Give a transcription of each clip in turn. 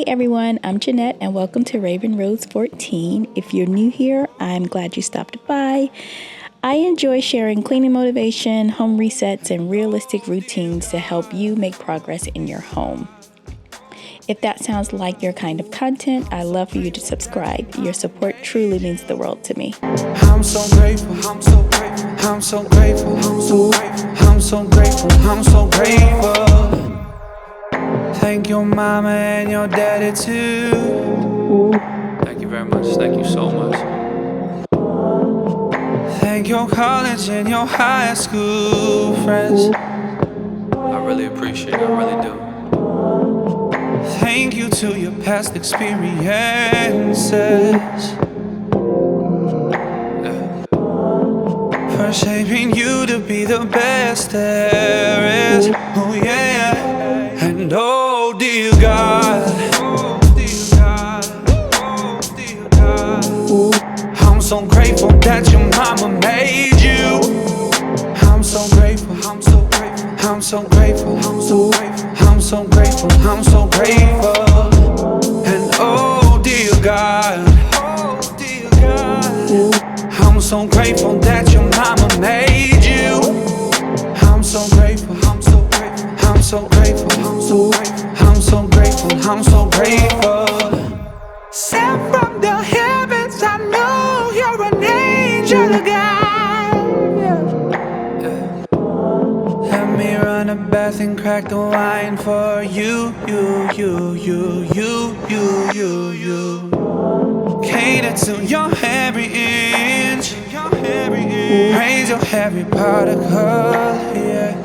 Hey everyone, I'm Jeanette and welcome to Raven Rose 14. If you're new here, I'm glad you stopped by. I enjoy sharing cleaning motivation, home resets, and realistic routines to help you make progress in your home. If that sounds like your kind of content, I'd love for you to subscribe. Your support truly means the world to me. I'm so grateful, I'm so grateful, I'm so grateful, I'm so grateful, I'm so grateful, I'm so grateful. Thank your mama and your daddy too. Thank you very much, thank you so much. Thank your college and your high school friends. I really appreciate it, I really do. Thank you to your past experiences, for shaping you to be the best there is. Oh yeah. And oh dear God, oh dear God, oh dear God, I'm so grateful that your mama made you. I'm so grateful, I'm so grateful, I'm so grateful, I'm so grateful, I'm so grateful, I'm so grateful. And oh dear God, oh dear God, I'm so grateful that your mama made you. I'm so grateful, I'm so grateful, I'm so grateful, I'm so grateful, I'm so grateful, I'm so grateful. Sent from the heavens, I know you're an angel of God. Let me run a bath and crack the wine for you, you. Cater to your every inch, praise your every particle, yeah.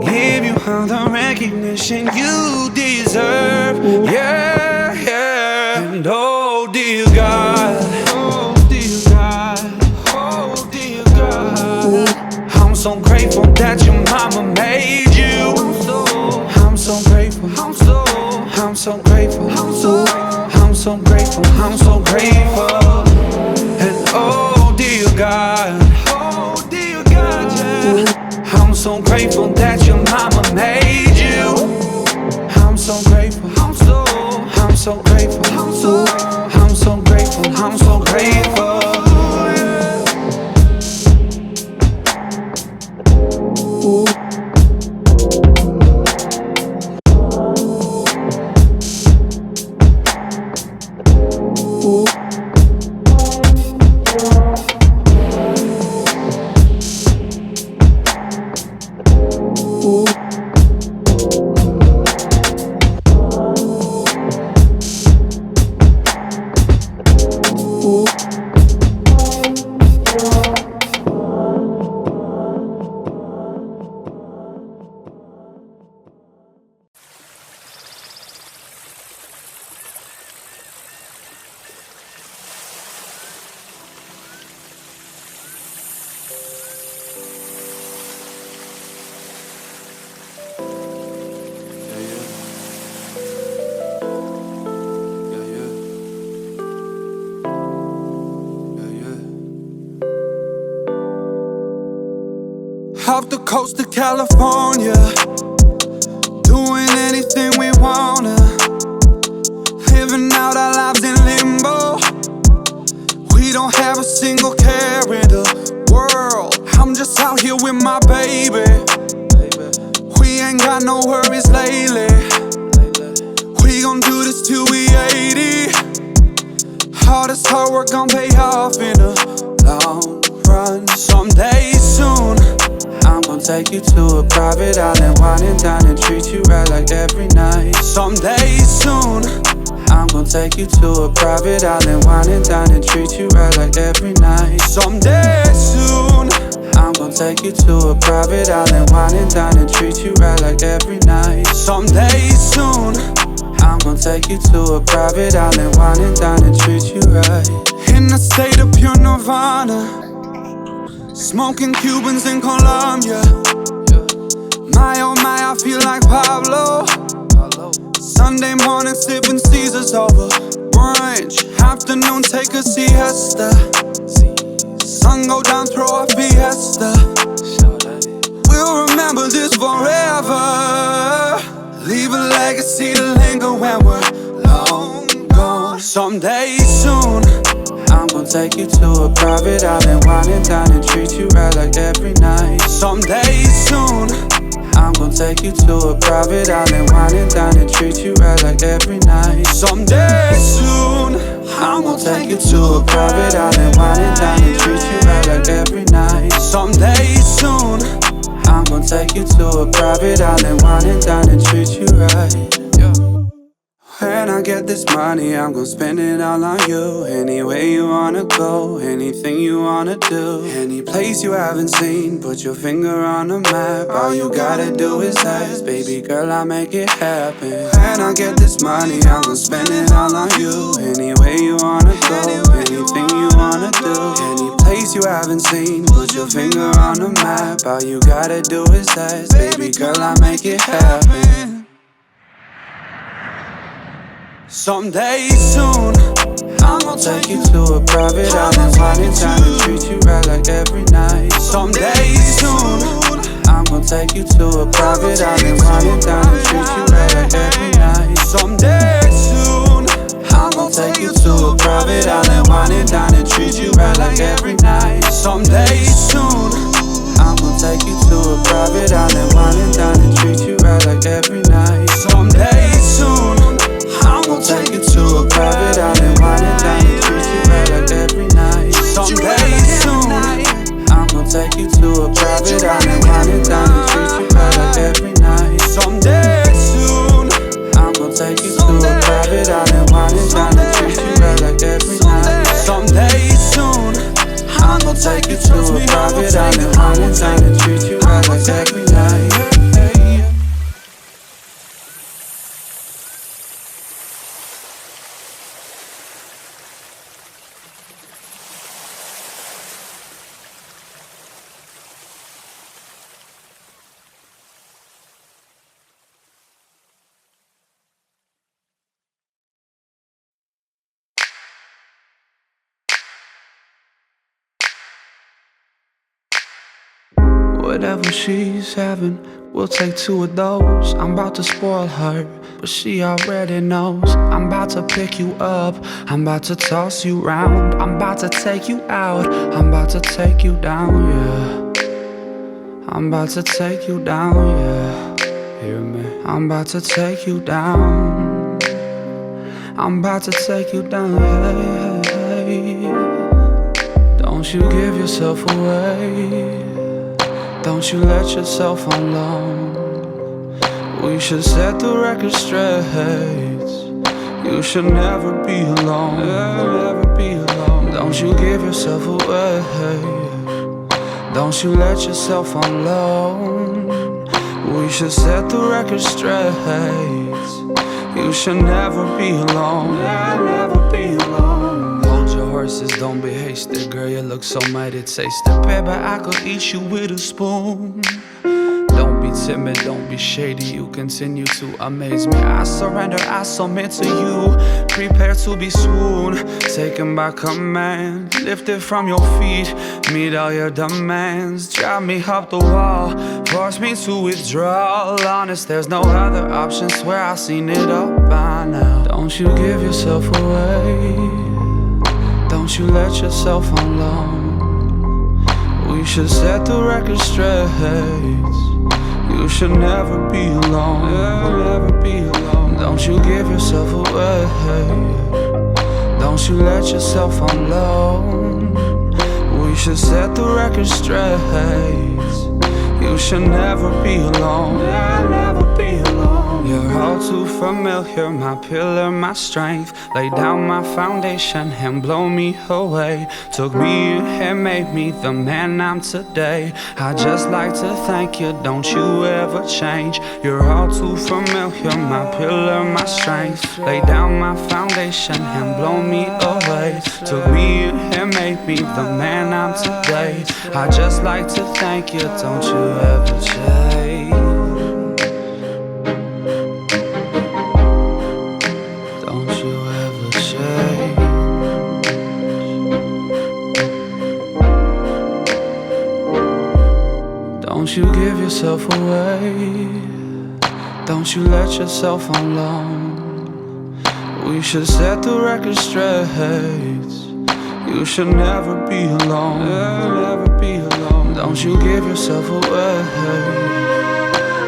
Give you all the recognition you deserve, yeah, yeah. And oh dear God, oh dear God, oh dear God, I'm so grateful that your mama made you. I'm so grateful, I'm so grateful, I'm so grateful, I'm so grateful. And oh dear God, yeah, I'm so grateful that your mama made you. I'm so grateful, I'm so grateful, I'm so grateful, I'm so grateful. Off the coast of California, doing anything we wanna, living out our lives in limbo. We don't have a single care in the world. I'm just out here with my baby. We ain't got no worries lately. We gon' do this till we 80. All this hard work gon' pay off in the long run. Someday soon, I'm gon' take you to a private island, wine and dine and treat you right like every night. Someday soon, I'm gon' take you to a private island, wine and dine and treat you right like every night. Someday soon, I'm gon' take you to a private island, wine and dine and treat you right like every night. Someday soon, I'm gon' take you to a private island, wine and dine and treat you right. In a state of pure nirvana, smoking Cubans in Colombia. My oh my, I feel like Pablo. Sunday morning sipping Caesars over brunch. Afternoon take a siesta. Sun go down, throw a fiesta. We'll remember this forever. Leave a legacy to linger when we're Someday soon, I'm gon' take you to a private island, wine and dine and treat you right like every night. Someday soon, I'm gon' take you to a private island, wine and dine and treat you right like every night. Someday soon, I'm gon' take you to a private island, wine and dine and treat you right like every night. Someday soon, I'm gon' take you to a private island, wine and dine and treat you right. When I get this money, I'm gon' spend it all on you. Anywhere you wanna go, anything you wanna do, any place you haven't seen, put your finger on the map. All you gotta do is ask, baby girl, I'll make it happen. When I get this money, I'm gon' spend it all on you. Anywhere you wanna go, anything you wanna do, any place you haven't seen, put your finger on the map. All you gotta do is ask, baby girl, I'll make it happen. Someday soon, I'm gon' take you to a private island, wine and dine and treat you right like every night. Someday soon, I'm gon' take you to a private island, wine and dine and treat you right like every night. Someday soon, I'm gon' take you to a private island, wine and dine and treat you right like every night. Someday soon, I'm gon' take you to a private island, wine and dine and treat you right like every night. Someday soon, I'm gon' take you to a private island, wine and dine and treat you right like every night. Someday soon, I'm gon' take you to a private island, wine and dine and treat you right like every night. Someday soon, I'm gon' take you to a private island, wine and dine and treat you right like every night. Someday soon, I'm gon' take you to a private island, wine and dine and treat you right like every night. Whatever she's having, we'll take 2 of those. I'm about to spoil her, but she already knows. I'm about to pick you up, I'm about to toss you round, I'm about to take you out, I'm about to take you down, yeah. I'm about to take you down, yeah. Hear me? I'm about to take you down. I'm about to take you down, yeah. Don't you give yourself away. Don't you let yourself alone. We should set the record straight. You should never be alone. Never be alone. Don't you give yourself away. Don't you let yourself alone. We should set the record straight. You should never be alone. Never be alone. Hold your horses, don't be hasty. Girl, you look so mighty tasty. Baby, I could eat you with a spoon. Don't be timid, don't be shady. You continue to amaze me. I surrender, I submit to you. Prepare to be swooned, taken by command. Lifted from your feet, meet all your demands. Drive me up the wall, force me to withdraw. Honest, there's no other option. Swear I've seen it all by now. Don't you give yourself away. Don't you let yourself alone. We should set the record straight. You should never be alone. Never be alone. Don't you give yourself away. Don't you let yourself alone. We should set the record straight. You should never be alone. Never be alone. You're all too familiar, my pillar, my strength. Lay down my foundation and blow me away. Took me in and made me the man I'm today. I'd just like to thank you, don't you ever change. You're all too familiar, my pillar, my strength. Lay down my foundation and blow me away. Took me in and made me the man I'm today. I'd just like to thank you, don't you ever change. Don't you give yourself away. Don't you let yourself alone. We should set the record straight. You should never be alone. Never be alone. Don't you give yourself away.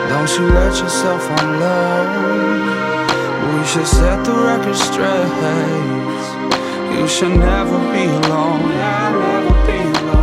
Don't you let yourself unload. We should set the record straight. You should never be alone. Never be alone.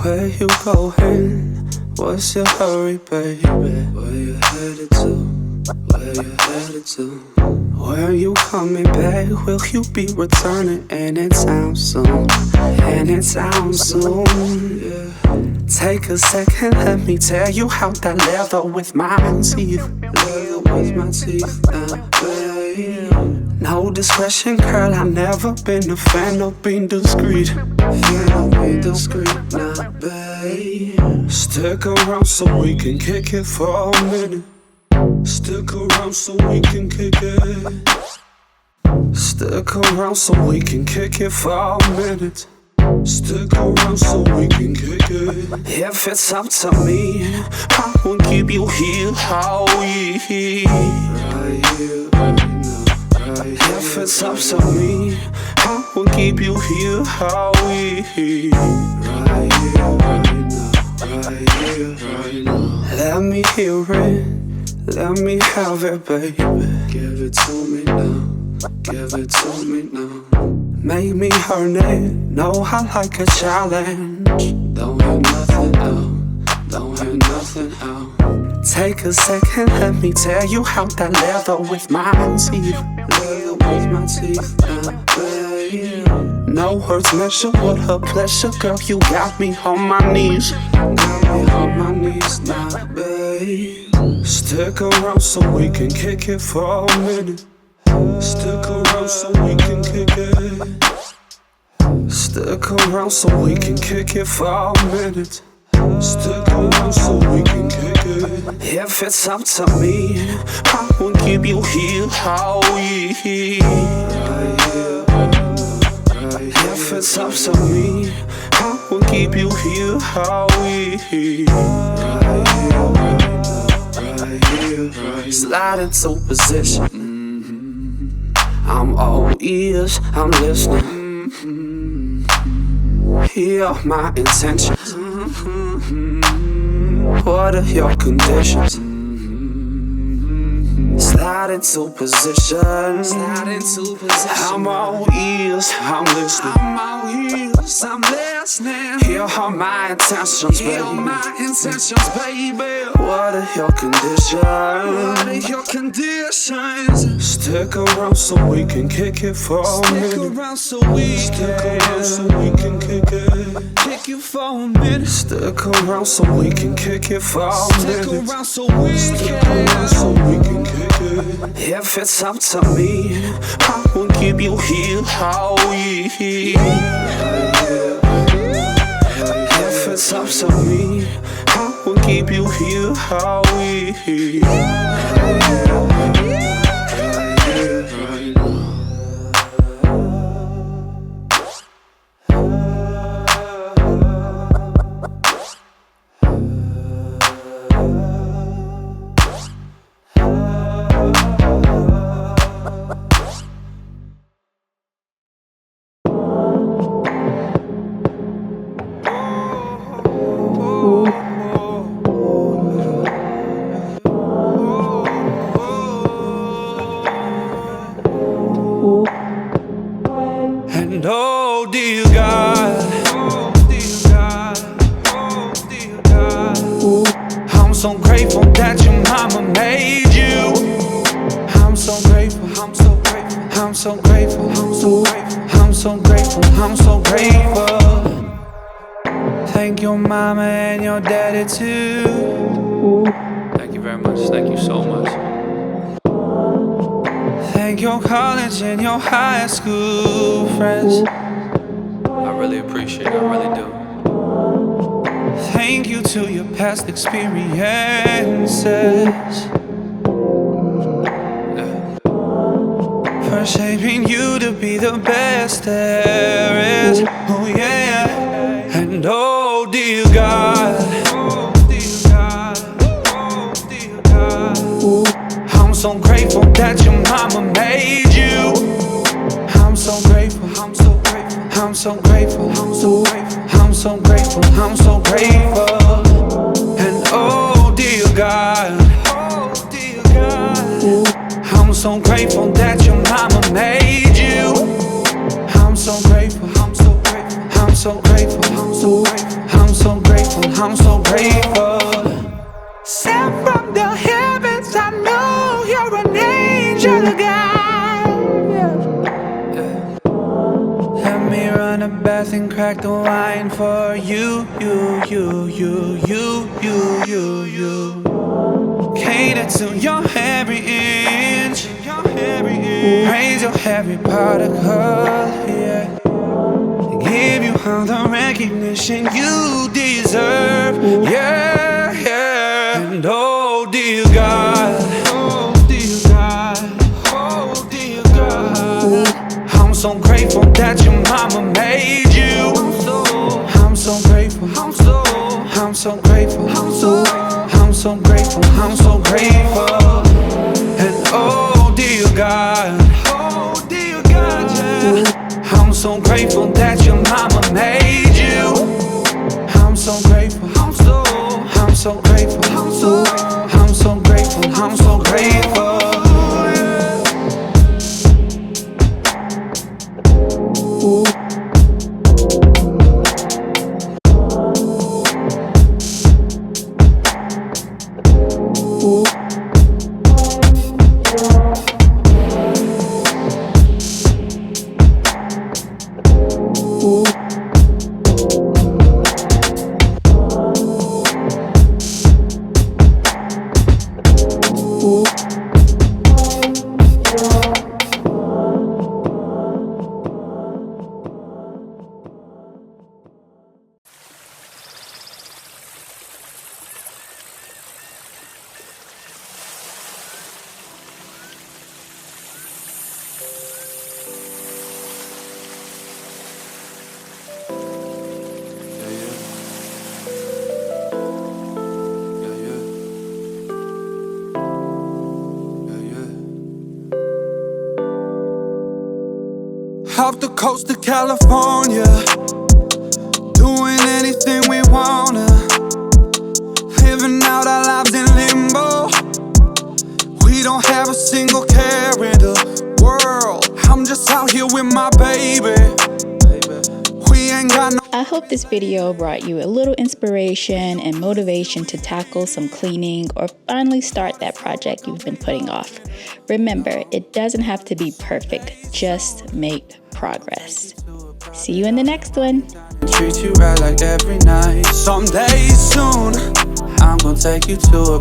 Where you going? What's your hurry, baby? Where you headed to? Where you headed to? When you coming back? Will you be returning anytime soon? Anytime soon, yeah. Take a second, let me tell you how that leather with my teeth. Leather with my teeth now, babe. No discretion, girl, I've never been a fan of being discreet. Fan of being discreet now, babe. Stick around so we can kick it for a minute. Stick around so we can kick it. Stick around so we can kick it for a minute. Stick around so we can kick it. If it's up to me, I will keep you here, how we right here, right now, right here. If it's up to me, I will keep you here, how we right here, right now, right here, right now. Let me hear it, let me have it, baby. Give it to me now. Give it to me now. Make me earn it. No, I like a challenge. Don't hear nothing out. Don't hear nothing out. Take a second, let me tell you how that leather with my teeth. Leather with my teeth now, babe. No words measure what her pleasure, girl. You got me on my knees. Got me on my knees now, babe. Stick around so we can kick it for a minute. Stick around so we can kick it. Stick around so we can kick it for a minute. Stick around so we can kick it. If it's up to me, I will keep you here, how we right here, right here. If it's up to me, I will keep you here, how we right here, right here, right here. Slide into position. I'm all ears, I'm listening. Here are my intentions. What are your conditions? Slide into position. Slide into position. I'm all ears, I'm listening. I'm all ears, I'm listening. Here are my intentions, baby. Here are my intentions, baby. What are your conditions? What are your conditions? Stick around so we can kick it for a minute. Stick around so we can kick it. Kick you for a minute. Stick around so we can kick it for a minute. Stick around so we can kick it. If it's up to me, I will keep you here, how we If it's up to me, I will keep you here, how we And oh dear God, I'm so grateful that your mama made you. I'm so grateful, I'm so grateful, I'm so grateful, I'm so grateful, I'm so grateful, I'm so grateful. Thank your mama and your daddy too. Thank you very much, thank you so much. Thank your college and your high school friends. I really appreciate it, I really do. Thank you to your past experiences, for shaping you to be the best there is. Oh yeah. And oh dear God, oh dear God, oh dear God, I'm so grateful that your mama made you. I'm so grateful, I'm so grateful, I'm so grateful, I'm so grateful, I'm so grateful, I'm so grateful. And oh dear God, oh dear God, I'm so grateful that your mama made you. I'm so grateful, I'm so grateful, I'm so grateful, I'm so grateful, I'm so grateful, I'm so grateful. Sent from the heavens, I know you're an angel of God. Let me run a bath and crack the wine for you, you, you, you, you, you, you, you. Cater to your every inch, praise your every particle, yeah. Give you all the recognition you deserve, yeah, yeah. And oh dear God, oh dear God, oh dear God, I'm so grateful that your mama made you. I'm so grateful, I'm so grateful, I'm so grateful, I'm so grateful. And oh dear God, yeah, I'm so grateful that your mama made you. I'm so grateful, I'm so grateful, I'm so grateful, I'm so grateful. Off the coast of California, doing anything we wanna, living out our lives in limbo. We don't have a single care in the world. I'm just out here with my baby. We ain't got no. I hope this video brought you a little inspiration and motivation to tackle some cleaning or finally start that project you've been putting off. Remember, it doesn't have to be perfect, just make progress. See you in the next one. Treat you right like every night. Someday soon, I'm gonna take you to a